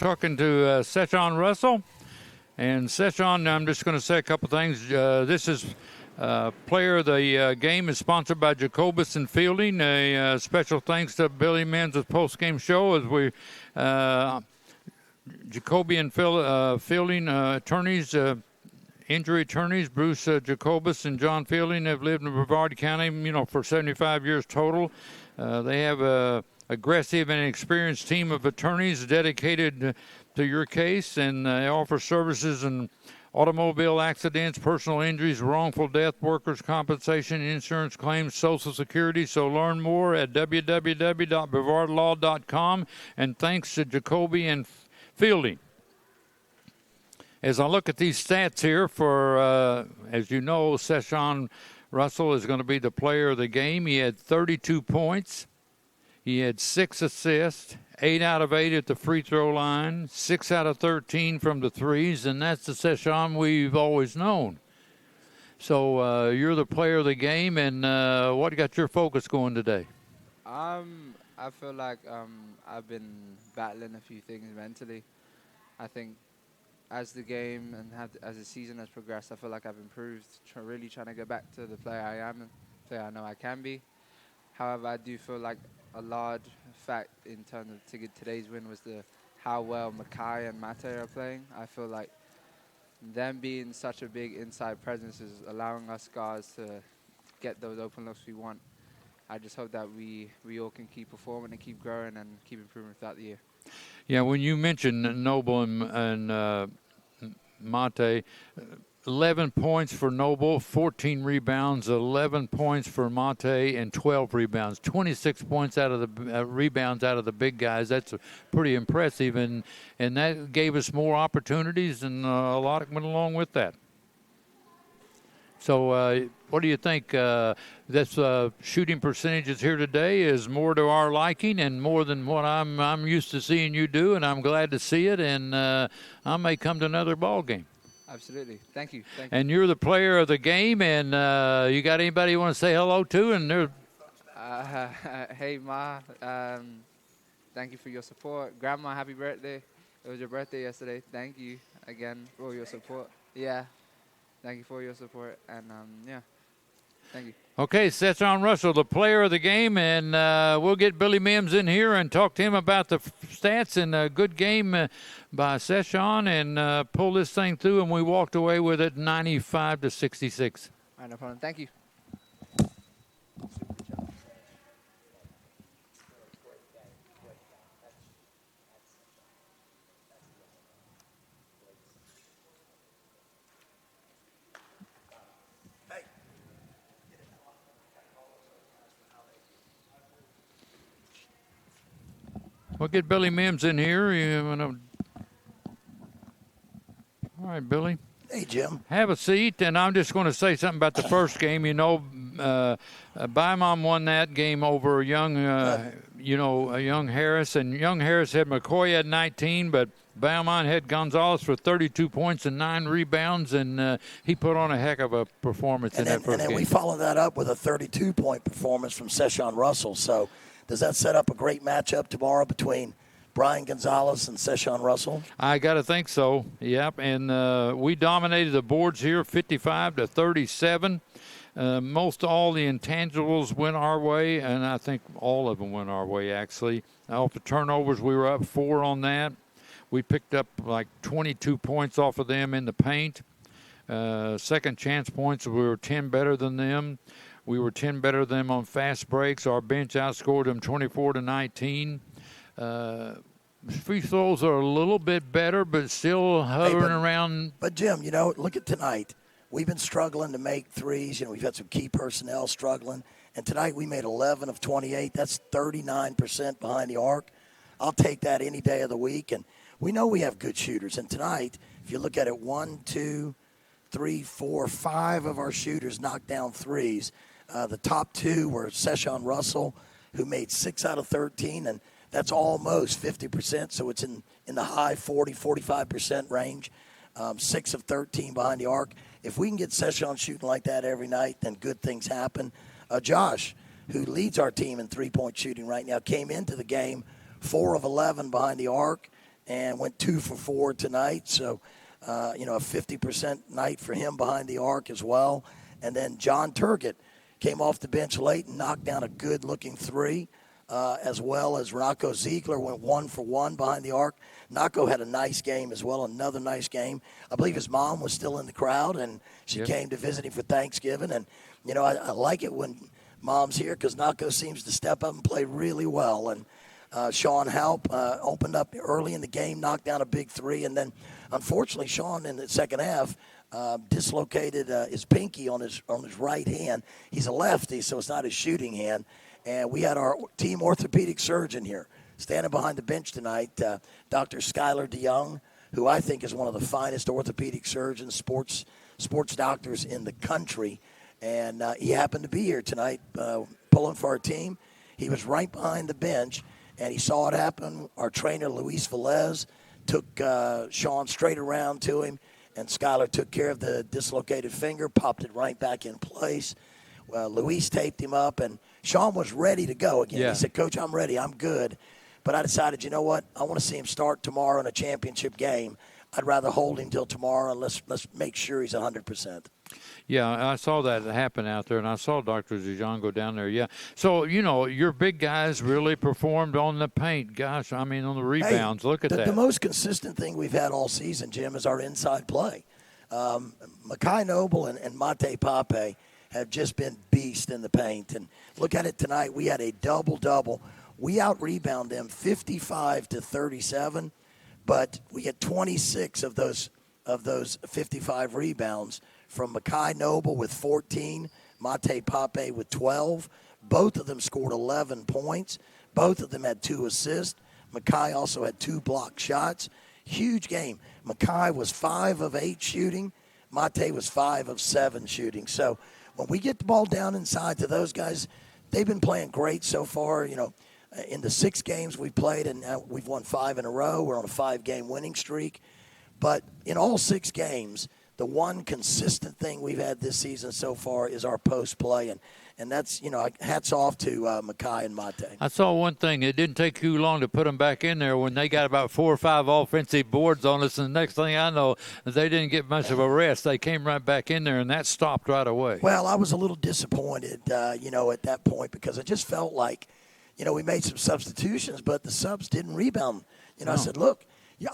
talking to Sesan Russell. And Sesan, I'm just going to say a couple things. This is player of the game is sponsored by Jacobus and Fielding. A special thanks to Billy Mims' post-game show as we Jacoby and Fielding attorneys, injury attorneys, Bruce Jacobus and John Fielding have lived in Brevard County, for 75 years total. They have a aggressive and experienced team of attorneys dedicated to your case, and they offer services in automobile accidents, personal injuries, wrongful death, workers' compensation, insurance claims, Social Security. So learn more at www.brevardlaw.com. And thanks to Jacoby and Fielding. As I look at these stats here for, as you know, Sesan Russell is going to be the player of the game. He had 32 points. He had 6 assists, 8 out of 8 at the free throw line, 6 out of 13 from the threes, and that's the Sesan we've always known. So you're the player of the game, and what got your focus going today? I feel like I've been battling a few things mentally. I think as the game and as the season has progressed, I feel like I've improved, really trying to get back to the player I am, and player I know I can be. However, I do feel like a large fact in terms of today's win was how well Makai and Mate are playing. I feel like them being such a big inside presence is allowing us guards to get those open looks we want. I just hope that we all can keep performing and keep growing and keep improving throughout the year. Yeah, when you mentioned Noble and Mate, 11 points for Noble, 14 rebounds, 11 points for Mate, and 12 rebounds. 26 points out of the rebounds out of the big guys. That's pretty impressive, and that gave us more opportunities, and a lot went along with that. So what do you think? This shooting percentages here today is more to our liking and more than what I'm used to seeing you do, and I'm glad to see it, and I may come to another ball game. Absolutely. Thank you. And you're the player of the game, and you got anybody you want to say hello to? And hey, Ma. Thank you for your support. Grandma, happy birthday. It was your birthday yesterday. Thank you again for your support. Yeah. Thank you for your support. And, yeah. Thank you. Okay, Sesan Russell, the player of the game, and we'll get Billy Mims in here and talk to him about the stats and a good game by Sesan and pull this thing through, and we walked away with it 95-66. All right, no problem. Thank you. We'll get Billy Mims in here. All right, Billy. Hey, Jim. Have a seat, and I'm just going to say something about the first game. Bymon won that game over young Harris, and young Harris had McCoy had 19, but Bymon had Gonzalez for 32 points and 9 rebounds, and he put on a heck of a performance in that first game. And then we followed that up with a 32-point performance from Sesan Russell. So does that set up a great matchup tomorrow between Brian Gonzalez and Sesan Russell? I got to think so, yep. And we dominated the boards here 55-37. Most all the intangibles went our way, and I think all of them went our way, actually. Off the turnovers, we were up 4 on that. We picked up like 22 points off of them in the paint. Second chance points, we were 10 better than them. We were 10 better than them on fast breaks. Our bench outscored them 24-19. Free throws are a little bit better, but still hovering around. But, Jim, look at tonight. We've been struggling to make threes. We've had some key personnel struggling. And tonight we made 11 of 28. That's 39% behind the arc. I'll take that any day of the week. And we know we have good shooters. And tonight, if you look at it, 1, 2, 3, 4, 5 of our shooters knocked down threes. The top 2 were Sesan Russell, who made 6 out of 13, and that's almost 50%, so it's in the high 40, 45% range. 6 of 13 behind the arc. If we can get Sesan shooting like that every night, then good things happen. Josh, who leads our team in three-point shooting right now, came into the game 4 of 11 behind the arc, and went 2 for 4 tonight. So, a 50% night for him behind the arc as well. And then John Turgott came off the bench late and knocked down a good-looking 3, as well as Rocco Ziegler went 1 for 1 behind the arc. Nako had a nice game as well, another nice game. I believe his mom was still in the crowd, and she came to visit him for Thanksgiving. And, I like it when Mom's here because Nako seems to step up and play really well. And Sean Halp opened up early in the game, knocked down a big 3, and then unfortunately Sean in the second half dislocated his pinky on his right hand. He's a lefty, so it's not his shooting hand. And we had our team orthopedic surgeon here standing behind the bench tonight, Dr. Skylar DeYoung, who I think is one of the finest orthopedic surgeons, sports doctors in the country. And he happened to be here tonight pulling for our team. He was right behind the bench, and he saw it happen. Our trainer, Luis Velez, took Sean straight around to him, and Skylar took care of the dislocated finger, popped it right back in place. Luis taped him up, and Sean was ready to go again. Yeah. He said, Coach, I'm ready. I'm good. But I decided, you know what? I want to see him start tomorrow in a championship game. I'd rather hold him till tomorrow, and let's make sure he's 100%. Yeah, I saw that happen out there, and I saw Dr. Zijon go down there, yeah. So, your big guys really performed on the paint. Gosh, on the rebounds. Look at that. The most consistent thing we've had all season, Jim, is our inside play. Mekhi Noble and Mate Pape have just been beasts in the paint. And look at it tonight. We had a double-double. We out-rebound them 55-37, but we get 26 of those 55 rebounds from Mekhi Noble with 14, Mate Pape with 12. Both of them scored 11 points. Both of them had 2 assists. Mekhi also had 2 blocked shots. Huge game. Mekhi was 5 of 8 shooting. Mate was 5 of 7 shooting. So when we get the ball down inside to those guys, they've been playing great so far. In the 6 games we've played, and now we've won 5 in a row. We're on a 5-game winning streak. But in all 6 games, the one consistent thing we've had this season so far is our post play. And that's, hats off to Mekhi and Mate. I saw one thing. It didn't take too long to put them back in there when they got about 4 or 5 offensive boards on us. And the next thing I know, they didn't get much of a rest. They came right back in there, and that stopped right away. Well, I was a little disappointed, at that point because I just felt like, we made some substitutions, but the subs didn't rebound. I said, look,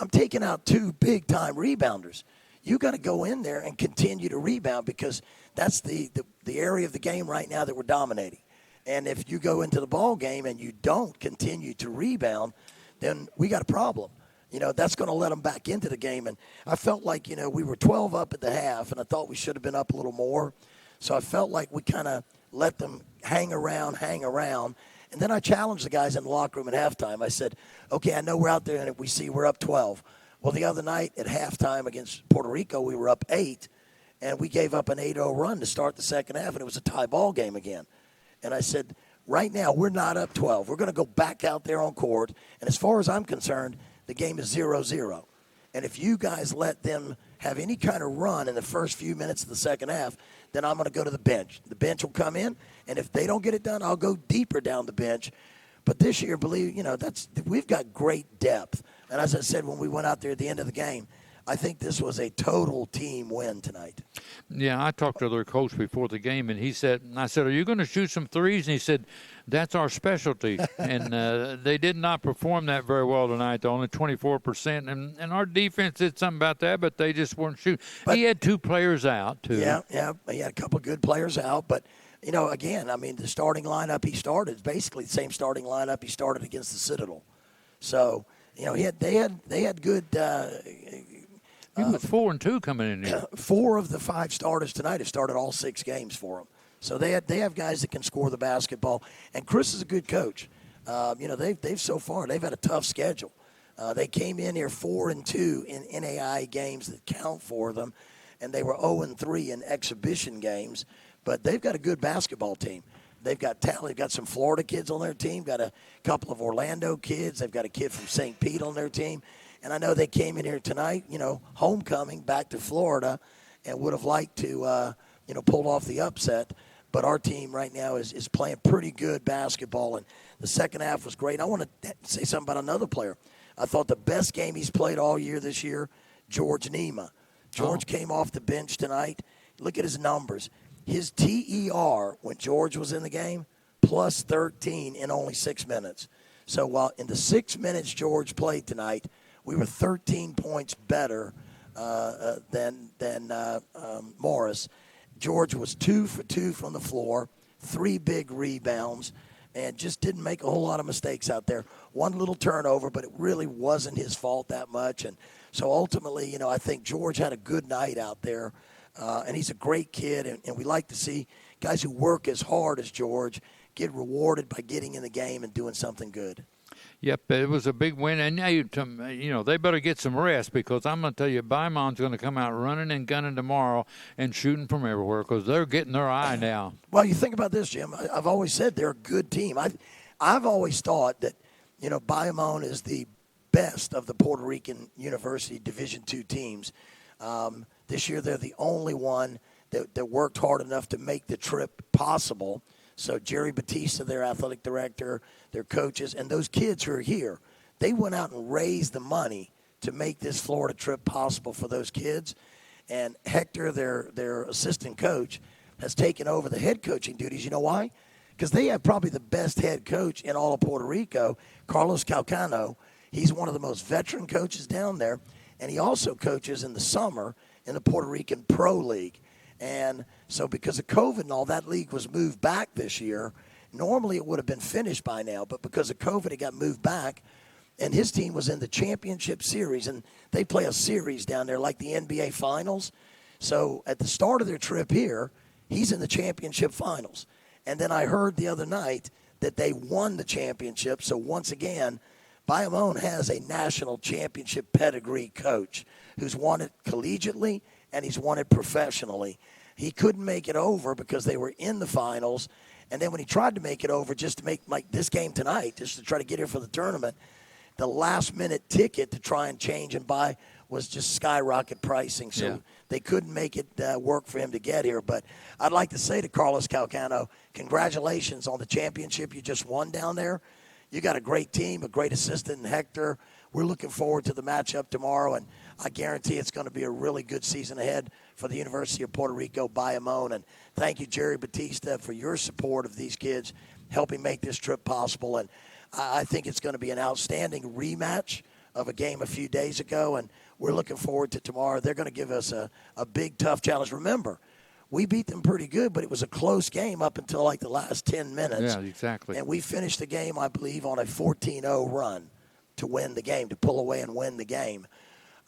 I'm taking out 2 big-time rebounders. You got to go in there and continue to rebound because that's the area of the game right now that we're dominating. And if you go into the ball game and you don't continue to rebound, then we got a problem. That's going to let them back into the game. And I felt like, we were 12 up at the half, and I thought we should have been up a little more. So I felt like we kind of let them hang around. And then I challenged the guys in the locker room at halftime. I said, okay, I know we're out there, and if we see we're up 12. Well, the other night at halftime against Puerto Rico, we were up 8, and we gave up an 8-0 run to start the second half, and it was a tie ball game again. And I said, right now, we're not up 12. We're going to go back out there on court, and as far as I'm concerned, the game is 0-0. And if you guys let them have any kind of run in the first few minutes of the second half, then I'm going to go to the bench. The bench will come in, and if they don't get it done, I'll go deeper down the bench. But this year, we've got great depth. And as I said when we went out there at the end of the game, I think this was a total team win tonight. Yeah, I talked to their coach before the game, and I said, are you going to shoot some threes? And he said, that's our specialty. And they did not perform that very well tonight, only 24%. And our defense did something about that, but they just weren't shooting. He had 2 players out, too. Yeah, he had a couple of good players out. But, again, the starting lineup he started is basically the same starting lineup he started against the Citadel. So, they had good He was 4-2 coming in here. 4 of the 5 starters tonight have started all 6 games for them. So they have guys that can score the basketball. And Chris is a good coach. They've so far they've had a tough schedule. They came in here 4-2 in NAI games that count for them, and they were 0-3 in exhibition games. But they've got a good basketball team. They've got talent. They've got some Florida kids on their team. Got a couple of Orlando kids. They've got a kid from St. Pete on their team. And I know they came in here tonight, homecoming back to Florida, and would have liked to, pull off the upset. But our team right now is playing pretty good basketball, and the second half was great. I want to say something about another player. I thought the best game he's played all year this year, George Nima. George came off the bench tonight. Look at his numbers. His TER when George was in the game, plus 13 in only 6 minutes. So while in the 6 minutes George played tonight, we were 13 points better than Morris. George was 2 for 2 from the floor, 3 big rebounds, and just didn't make a whole lot of mistakes out there. One little turnover, but it really wasn't his fault that much. And so ultimately, I think George had a good night out there, and he's a great kid, and we like to see guys who work as hard as George get rewarded by getting in the game and doing something good. Yep, it was a big win, and now they better get some rest, because I'm going to tell you, Bymon's going to come out running and gunning tomorrow and shooting from everywhere, because they're getting their eye now. Well, you think about this, Jim. I've always said they're a good team. I've always thought that Bayamon is the best of the Puerto Rican University Division II teams. This year, they're the only one that worked hard enough to make the trip possible. So Jerry Batista, their athletic director, their coaches, and those kids who are here, they went out and raised the money to make this Florida trip possible for those kids. And Hector, their assistant coach, has taken over the head coaching duties. You know why? Because they have probably the best head coach in all of Puerto Rico, Carlos Calcano. He's one of the most veteran coaches down there, and he also coaches in the summer in the Puerto Rican Pro League. And so because of COVID and all, that league was moved back this year. Normally it would have been finished by now, but because of COVID, it got moved back. And his team was in the championship series, and they play a series down there like the NBA Finals. So at the start of their trip here, he's in the championship finals. And then I heard the other night that they won the championship. So once again, Bayamon has a national championship pedigree coach who's won it collegiately and he's won it professionally. He couldn't make it over because they were in the finals. And then when he tried to make it over just to make like this game tonight, just to try to get here for the tournament, the last-minute ticket to try and change and buy was just skyrocket pricing. So they couldn't make it work for him to get here. But I'd like to say to Carlos Calcano, congratulations on the championship you just won down there. You got a great team, a great assistant in Hector. We're looking forward to the matchup tomorrow, and I guarantee it's going to be a really good season ahead for the University of Puerto Rico, Bayamon. And thank you, Jerry Batista, for your support of these kids, helping make this trip possible. And I think it's going to be an outstanding rematch of a game a few days ago, and we're looking forward to tomorrow. They're going to give us a big, tough challenge. Remember, we beat them pretty good, but it was a close game up until like the last 10 minutes. Yeah, exactly. And we finished the game, I believe, on a 14-0 run to win the game, to pull away and win the game.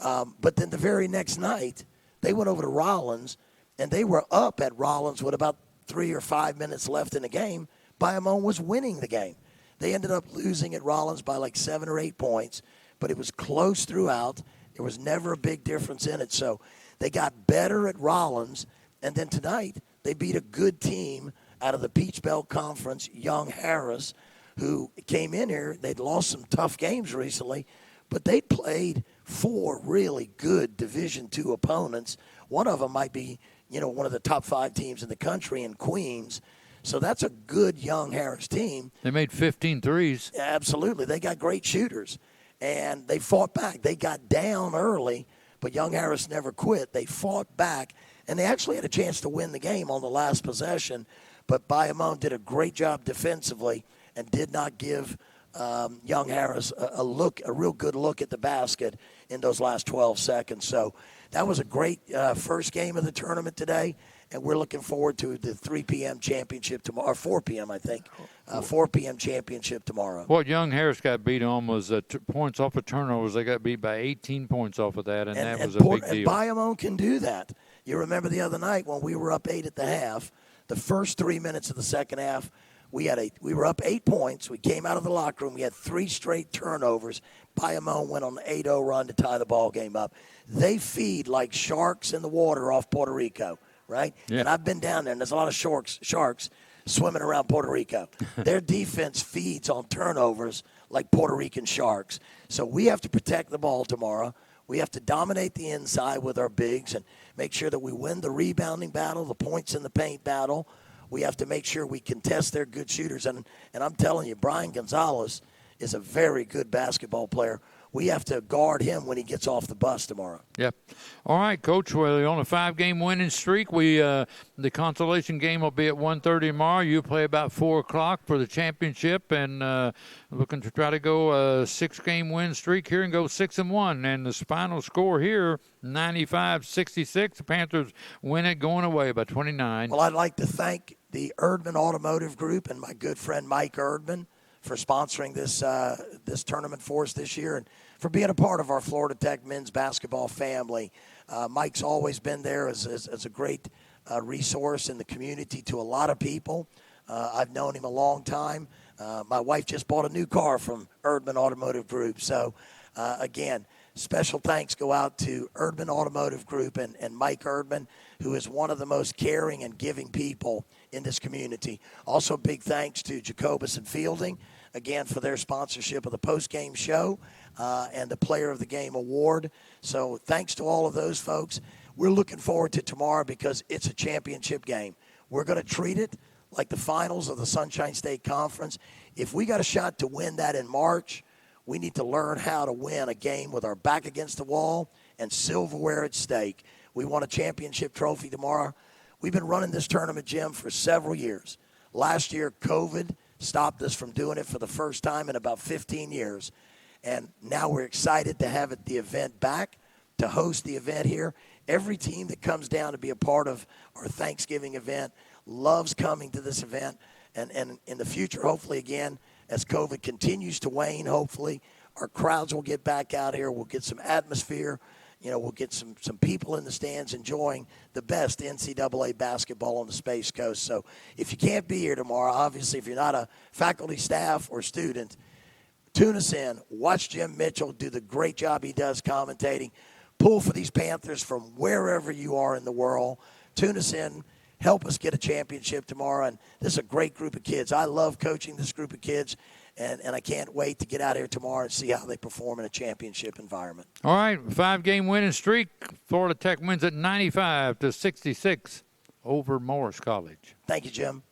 But then the very next night, they went over to Rollins, and they were up at Rollins with about 3 or 5 minutes left in the game. Bayamon was winning the game. They ended up losing at Rollins by like 7 or 8 points, but it was close throughout. There was never a big difference in it. So they got better at Rollins, and then tonight they beat a good team out of the Peach Belt Conference, Young Harris, who came in here. They'd lost some tough games recently, but they played 4 really good Division II opponents. One of them might be, one of the top 5 teams in the country in Queens. So that's a good Young Harris team. They made 15 threes. Absolutely. They got great shooters. And they fought back. They got down early, but Young Harris never quit. They fought back, and they actually had a chance to win the game on the last possession. But Bayamon did a great job defensively and did not give Young Harris a real good look at the basket in those last 12 seconds. So that was a great first game of the tournament today. And we're looking forward to the 3 p.m. championship tomorrow, or 4 p.m., I think. 4 p.m. championship tomorrow. What Young Harris got beat on was points off of turnovers. They got beat by 18 points off of that, and that was a big deal. And Bayamon can do that. You remember the other night when we were up 8 at the half, the first 3 minutes of the second half, we were up 8 points. We came out of the locker room. We had 3 straight turnovers. Bayamon went on the 8-0 run to tie the ball game up. They feed like sharks in the water off Puerto Rico. Right? Yeah. And I've been down there, and there's a lot of sharks swimming around Puerto Rico. Their defense feeds on turnovers like Puerto Rican sharks. So we have to protect the ball tomorrow. We have to dominate the inside with our bigs and make sure that we win the rebounding battle, the points in the paint battle. We have to make sure we contest their good shooters. And I'm telling you, Brian Gonzalez is a very good basketball player. we have to guard him when he gets off the bus tomorrow. Yep. All right, Coach. We're on a 5-game winning streak. The consolation game will be at 1:30 tomorrow. You play about 4 o'clock for the championship, and looking to try to go a 6-game win streak here and go 6-1. And the final score here, 95-66. The Panthers win it going away by 29. Well, I'd like to thank the Erdman Automotive Group and my good friend Mike Erdman for sponsoring this tournament for us this year and for being a part of our Florida Tech men's basketball family. Mike's always been there as a great resource in the community to a lot of people. I've known him a long time. My wife just bought a new car from Erdman Automotive Group. So, again, special thanks go out to Erdman Automotive Group and Mike Erdman, who is one of the most caring and giving people in this community. Also, big thanks to Jacobus and Fielding, again, for their sponsorship of the post-game show and the Player of the Game award. So thanks to all of those folks. We're looking forward to tomorrow because it's a championship game. We're going to treat it like the finals of the Sunshine State Conference. If we got a shot to win that in March, we need to learn how to win a game with our back against the wall and silverware at stake. We want a championship trophy tomorrow. We've been running this tournament, Jim, for several years. Last year, COVID stopped us from doing it for the first time in about 15 years. And now we're excited to have the event back, to host the event here. Every team that comes down to be a part of our Thanksgiving event loves coming to this event. And in the future, hopefully, again, as COVID continues to wane, hopefully, our crowds will get back out here. We'll get some atmosphere. We'll get some people in the stands enjoying the best NCAA basketball on the Space Coast. So if you can't be here tomorrow, obviously, if you're not a faculty, staff, or student, tune us in. Watch Jim Mitchell do the great job he does commentating. Pull for these Panthers from wherever you are in the world. Tune us in. Help us get a championship tomorrow. And this is a great group of kids. I love coaching this group of kids. And I can't wait to get out here tomorrow and see how they perform in a championship environment. All right, 5-game winning streak. Florida Tech wins at 95-66 over Morris College. Thank you, Jim.